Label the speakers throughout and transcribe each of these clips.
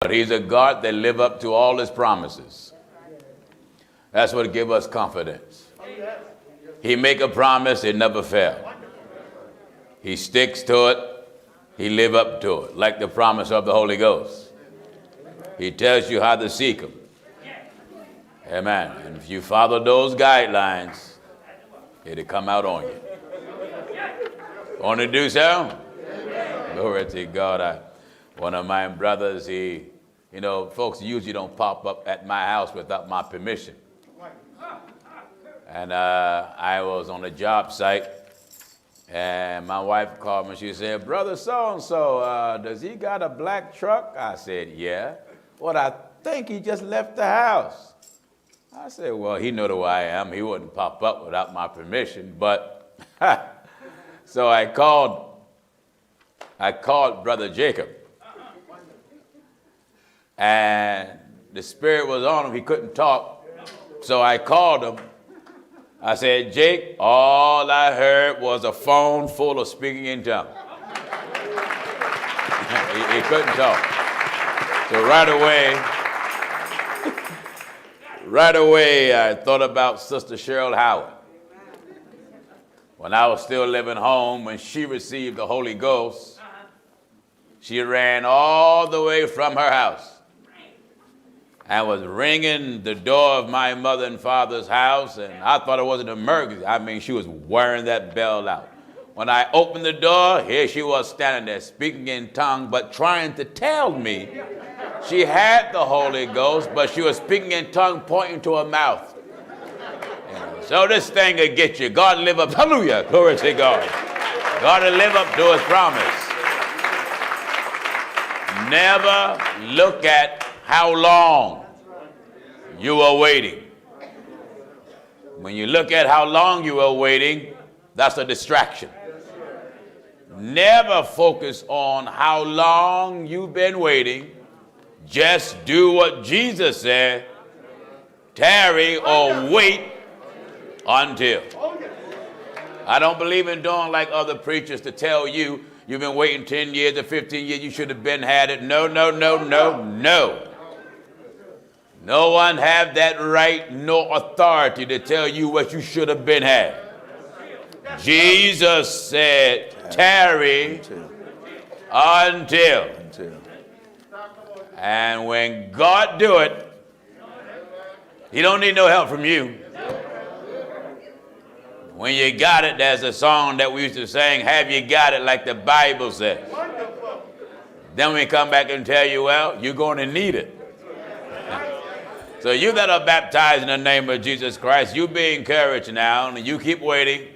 Speaker 1: But he's a God that lives up to all his promises. That's what gives us confidence. He make a promise, it never fails. He sticks to it, he live up to it, like the promise of the Holy Ghost. He tells you how to seek him. Amen. And if you follow those guidelines, it'll come out on you. Want to do so? Glory to God. One of my brothers, folks usually don't pop up at my house without my permission. And I was on a job site, and my wife called me. She said, "Brother so-and-so, does he got a black truck?" I said, "Yeah." "Well, I think he just left the house." I said, "Well, he know who I am. He wouldn't pop up without my permission." But so I called Brother Jacob, and the Spirit was on him. He couldn't talk, so I called him. I said, "Jake, all I heard was a phone full of speaking in tongues." he couldn't talk. So right away, I thought about Sister Cheryl Howard. When I was still living home, when she received the Holy Ghost, she ran all the way from her house and was ringing the door of my mother and father's house, and I thought it was an emergency. I mean, she was wearing that bell out. When I opened the door, here she was standing there speaking in tongues, but trying to tell me she had the Holy Ghost, but she was speaking in tongues, pointing to her mouth. So this thing will get you. God live up, hallelujah, glory to God. God will live up to his promise. Never look at how long you are waiting. When you look at how long you are waiting, that's a distraction. Never focus on how long you've been waiting. Just do what Jesus said. Tarry or wait until. I don't believe in doing like other preachers to tell you you've been waiting 10 years or 15 years, you should have been had it. No. No one have that right nor authority to tell you what you should have been had. Jesus said, tarry until. And when God do it, he don't need no help from you. When you got it, there's a song that we used to sing, have you got it, like the Bible says. Then we come back and tell you, well, you're going to need it. So you that are baptized in the name of Jesus Christ, you be encouraged now, and you keep waiting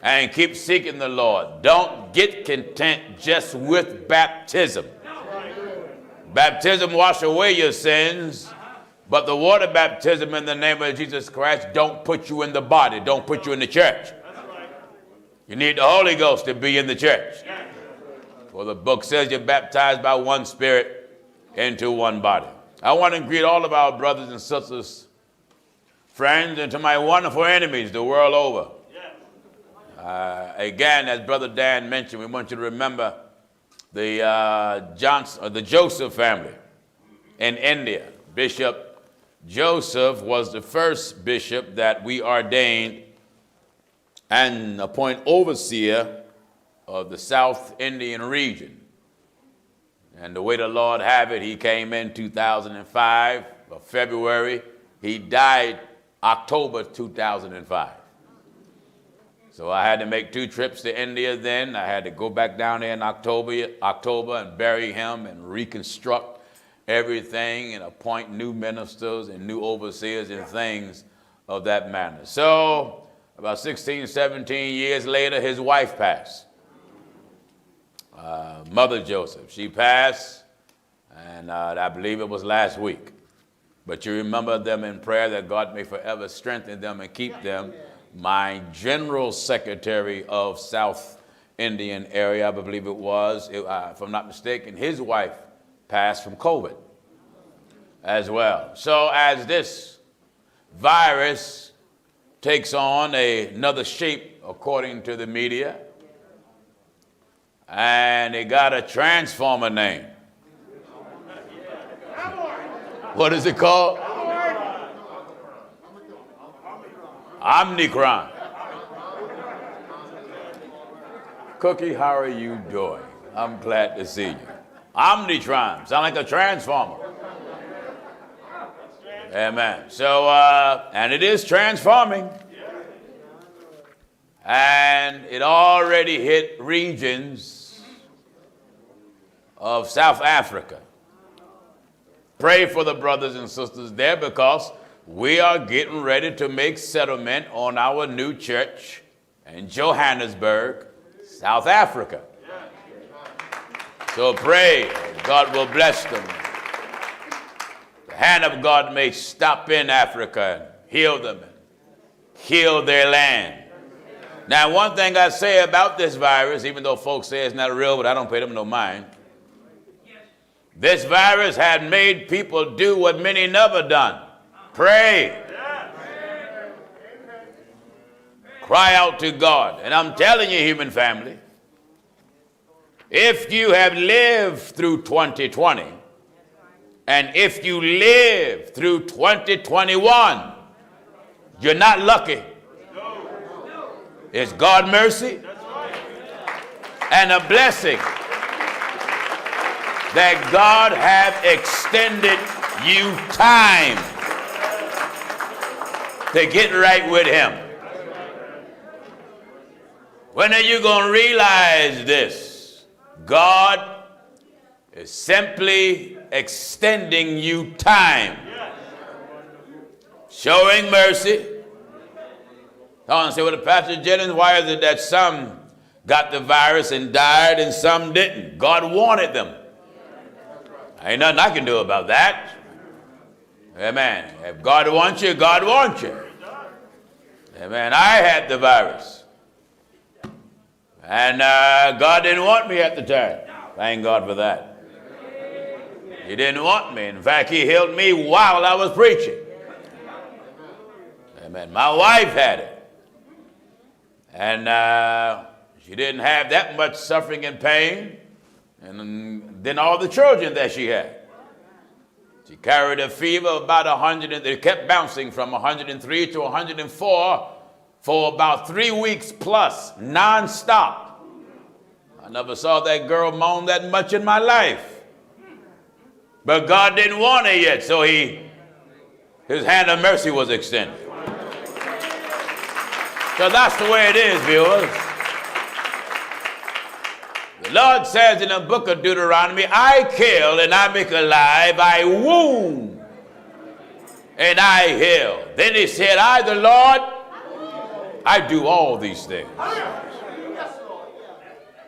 Speaker 1: and keep seeking the Lord. Don't get content just with baptism. Baptism wash away your sins, but the water baptism in the name of Jesus Christ don't put you in the body, don't put you in the church. You need the Holy Ghost to be in the church. For the book says you're baptized by one Spirit into one body. I want to greet all of our brothers and sisters, friends, and to my wonderful enemies the world over. Again, as Brother Dan mentioned, we want you to remember the Joseph family in India. Bishop Joseph was the first bishop that we ordained and appoint overseer of the South Indian region. And the way the Lord have it, he came in 2005, February. He died October 2005. So I had to make 2 trips to India then. I had to go back down there in October and bury him and reconstruct everything and appoint new ministers and new overseers and things of that manner. So about 16, 17 years later, his wife passed. Mother Joseph, she passed, and I believe it was last week. But you remember them in prayer that God may forever strengthen them and keep them. My general secretary of South Indian area, I believe it was, if I'm not mistaken, his wife passed from COVID as well. So as this virus takes on another shape according to the media, and it got a transformer name. What is it called? Omicron. Cookie, how are you doing? I'm glad to see you. Omnitron, sound like a transformer. Amen. So, and it is transforming. And it already hit regions of South Africa. Pray for the brothers and sisters there, because we are getting ready to make settlement on our new church in Johannesburg, South Africa. So pray God will bless them. The hand of God may stop in Africa and heal them and heal their land. Now, one thing I say about this virus, even though folks say it's not real, but I don't pay them no mind. This virus had made people do what many never done. Pray. Cry out to God. And I'm telling you, human family, if you have lived through 2020, and if you live through 2021, you're not lucky. It's God's mercy and a blessing that God have extended you time to get right with him. When are you going to realize this? God is simply extending you time, showing mercy. Someone say, well, Pastor Jennings, why is it that some got the virus and died and some didn't? God wanted them. Ain't nothing I can do about that. Amen. If God wants you, God wants you. Amen. I had the virus. And God didn't want me at the time. Thank God for that. He didn't want me. In fact, he healed me while I was preaching. Amen. My wife had it. And she didn't have that much suffering and pain. And then all the children that she had. She carried a fever of about 100, and it kept bouncing from 103 to 104 for about 3 weeks plus, nonstop. I never saw that girl moan that much in my life. But God didn't want her yet, so his hand of mercy was extended. So that's the way it is, viewers. The Lord says in the book of Deuteronomy, I kill and I make alive, I wound and I heal. Then he said, I, the Lord, I do all these things.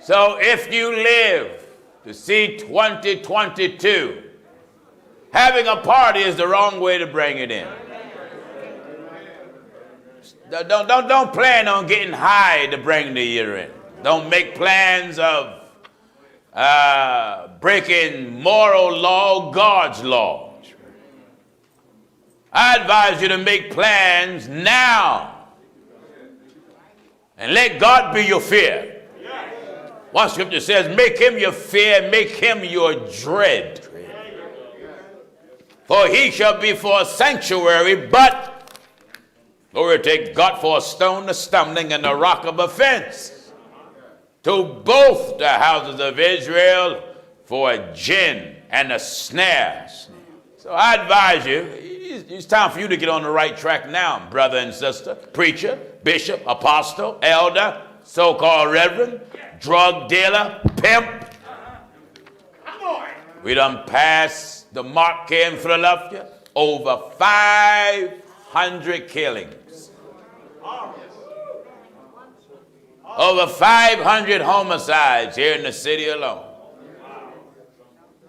Speaker 1: So if you live to see 2022, having a party is the wrong way to bring it in. Don't plan on getting high to bring the year in. Don't make plans of breaking moral law, God's law. I advise you to make plans now and let God be your fear. One scripture says, make him your fear, make him your dread. For he shall be for a sanctuary, but, Lord, take God for a stone of stumbling and a rock of offense to both the houses of Israel for a gin and a snare. So I advise you, it's time for you to get on the right track now, brother and sister, preacher, bishop, apostle, elder, so-called reverend, drug dealer, pimp. We done passed the mark here in Philadelphia, over 500 killings. Over 500 homicides here in the city alone.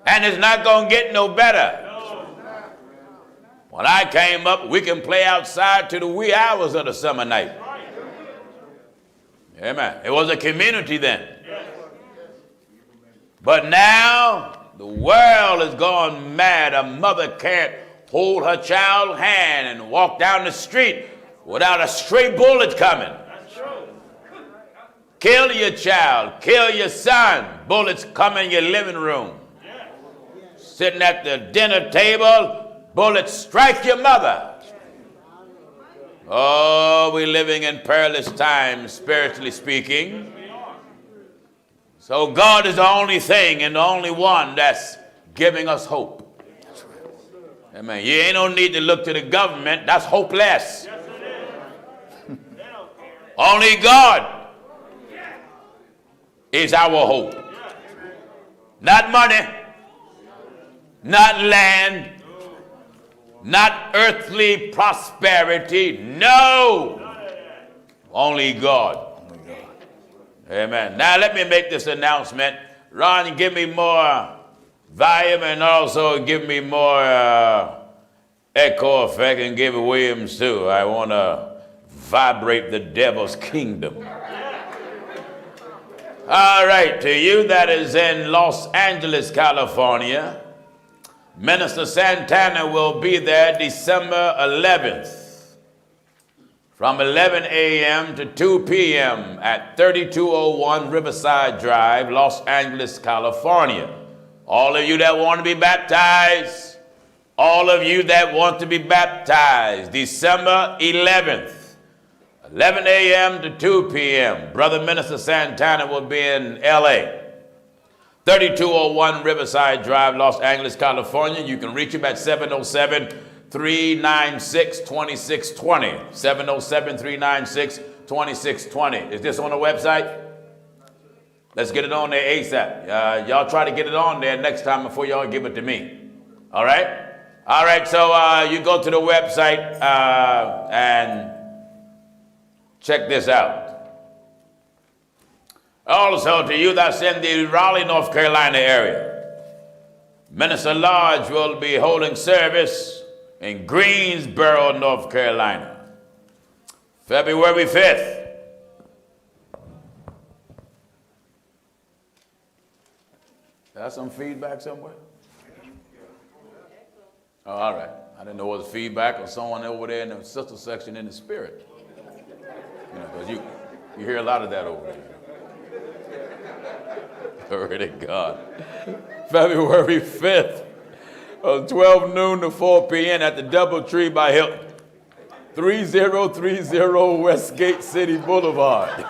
Speaker 1: And it's not going to get no better. When I came up, we can play outside to the wee hours of the summer night. Amen. It was a community then. But now, the world has gone mad. A mother can't hold her child's hand and walk down the street without a stray bullet coming. Kill your child, kill your son. Bullets come in your living room. Sitting at the dinner table, Bullets strike your mother. Oh, we're living in perilous times, spiritually speaking. So God is the only thing and the only one that's giving us hope. Amen. You ain't no need to look to the government. That's hopeless. Only God is our hope. Not money, not land, not earthly prosperity. No. Only God. Amen. Now let me make this announcement. Ron, give me more volume and also give me more echo effect, and give it Williams too. I want to vibrate the devil's kingdom. All right, to you that is in Los Angeles, California, Minister Santana will be there December 11th. From 11 a.m. to 2 p.m. at 3201 Riverside Drive, Los Angeles, California. All of you that want to be baptized, December 11th, 11 a.m. to 2 p.m. Brother Minister Santana will be in L.A. 3201 Riverside Drive, Los Angeles, California. You can reach him at 707-396-2620. 707-396-2620. Is this on the website? Let's get it on there ASAP. Y'all try to get it on there next time before y'all give it to me. All right? All right, so you go to the website and check this out. Also, to you that's in the Raleigh, North Carolina area, Minister Lodge will be holding service in Greensboro, North Carolina, February 5th. That's some feedback somewhere? Oh, all right. I didn't know it was feedback or someone over there in the sister section in the spirit. You know, because you hear a lot of that over there. Glory to God. February 5th, 12 noon to 4 p.m. at the Doubletree by Hilton, 3030 Westgate City Boulevard.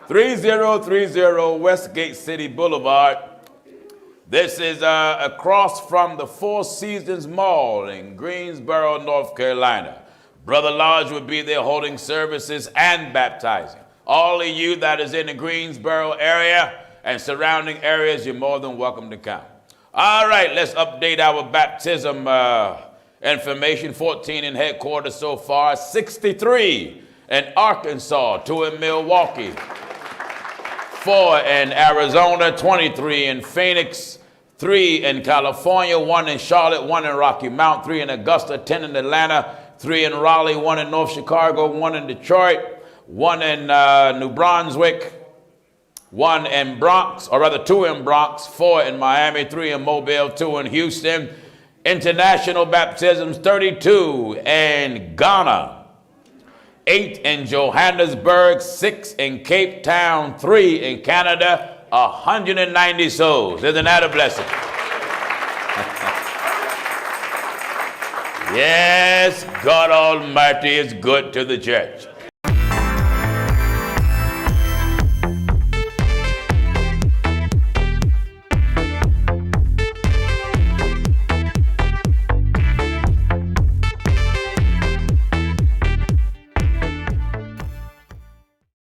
Speaker 1: 3030 Westgate City Boulevard. This is across from the Four Seasons Mall in Greensboro, North Carolina. Brother Lodge will be there holding services and baptizing. All of you that is in the Greensboro area and surrounding areas, you're more than welcome to come. All right, let's update our baptism information. 14 in headquarters so far, 63 in Arkansas, 2 in Milwaukee, 4 in Arizona, 23 in Phoenix, 3 in California, 1 in Charlotte, 1 in Rocky Mount, 3 in Augusta, 10 in Atlanta, 3 in Raleigh, 1 in North Chicago, 1 in Detroit, 1 in New Brunswick, 1 in Bronx, or rather 2 in Bronx, 4 in Miami, 3 in Mobile, 2 in Houston. International baptisms, 32 in Ghana, 8 in Johannesburg, 6 in Cape Town, 3 in Canada, 190 souls. Isn't that a blessing? Yes, God Almighty is good to the church.